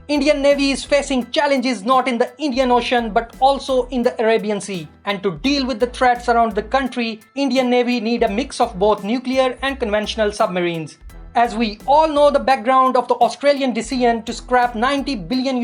Indian Navy is facing challenges not in the Indian Ocean but also in the Arabian Sea. And to deal with the threats around the country, Indian Navy need a mix of both nuclear and conventional submarines. As we all know the background of the Australian decision to scrap $90 billion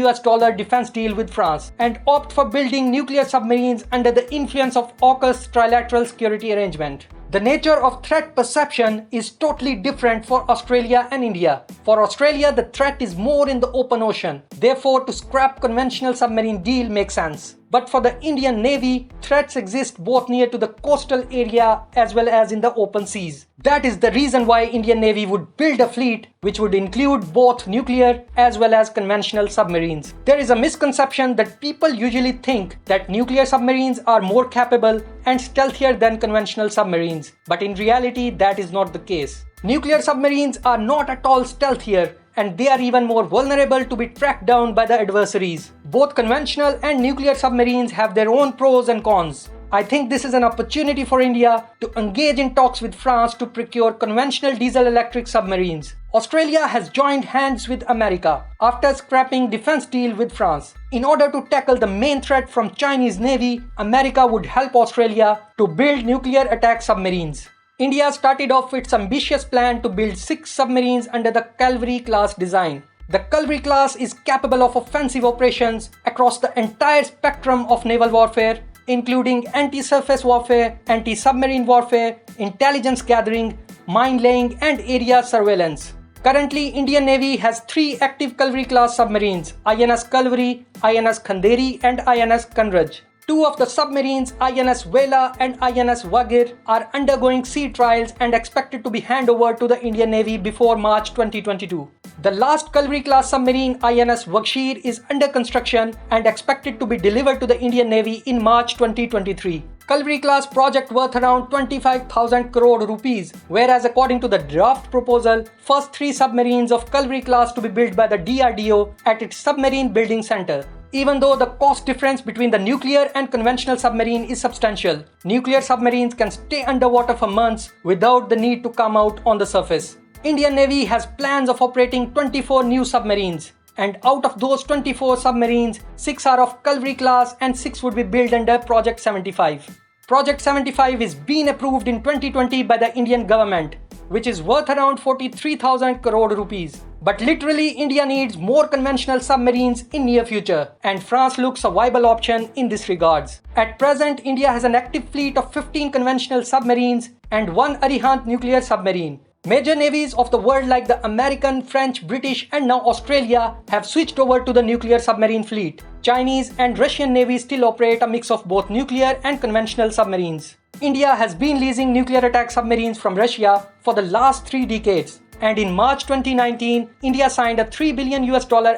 defense deal with France and opt for building nuclear submarines under the influence of AUKUS trilateral security arrangement. The nature of threat perception is totally different for Australia and India. For Australia, the threat is more in the open ocean. Therefore, to scrap conventional submarine deal makes sense. But for the Indian Navy, threats exist both near to the coastal area as well as in the open seas. That is the reason why Indian Navy would build a fleet which would include both nuclear as well as conventional submarines. There is a misconception that people usually think that nuclear submarines are more capable and stealthier than conventional submarines. But in reality, that is not the case. Nuclear submarines are not at all stealthier, and they are even more vulnerable to be tracked down by the adversaries. Both conventional and nuclear submarines have their own pros and cons. I think this is an opportunity for India to engage in talks with France to procure conventional diesel-electric submarines. Australia has joined hands with America after scrapping defense deal with France. In order to tackle the main threat from Chinese Navy, America would help Australia to build nuclear attack submarines. India started off its ambitious plan to build 6 submarines under the Calvary Class design. The Calvary Class is capable of offensive operations across the entire spectrum of naval warfare, including anti-surface warfare, anti-submarine warfare, intelligence gathering, mine laying, and area surveillance. Currently, Indian Navy has 3 active Calvary Class submarines, INS Kalvari, INS Khanderi, and INS Kanraj. 2 of the submarines, INS Vela and INS Vagir, are undergoing sea trials and expected to be handed over to the Indian Navy before March 2022. The last Calvary Class submarine, INS Vakshir, is under construction and expected to be delivered to the Indian Navy in March 2023. Calvary Class project worth around 25,000 crore rupees, whereas according to the draft proposal, first 3 submarines of Calvary Class to be built by the DRDO at its submarine building center. Even though the cost difference between the nuclear and conventional submarine is substantial, nuclear submarines can stay underwater for months without the need to come out on the surface. Indian Navy has plans of operating 24 new submarines, and out of those 24 submarines, 6 are of Calvary Class and 6 would be built under Project 75. Project 75 is being approved in 2020 by the Indian government, which is worth around 43,000 crore rupees. But literally, India needs more conventional submarines in near future, and France looks a viable option in this regards. At present, India has an active fleet of 15 conventional submarines and 1 Arihant nuclear submarine. Major navies of the world like the American, French, British, and now Australia have switched over to the nuclear submarine fleet. Chinese and Russian navies still operate a mix of both nuclear and conventional submarines. India has been leasing nuclear attack submarines from Russia for the last 3 decades. And in March 2019, India signed a $3 billion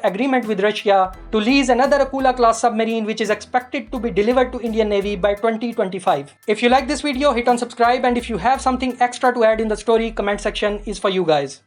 agreement with Russia to lease another Akula class submarine, which is expected to be delivered to Indian Navy by 2025. If you like this video, hit on subscribe, and if you have something extra to add in the story, comment section is for you guys.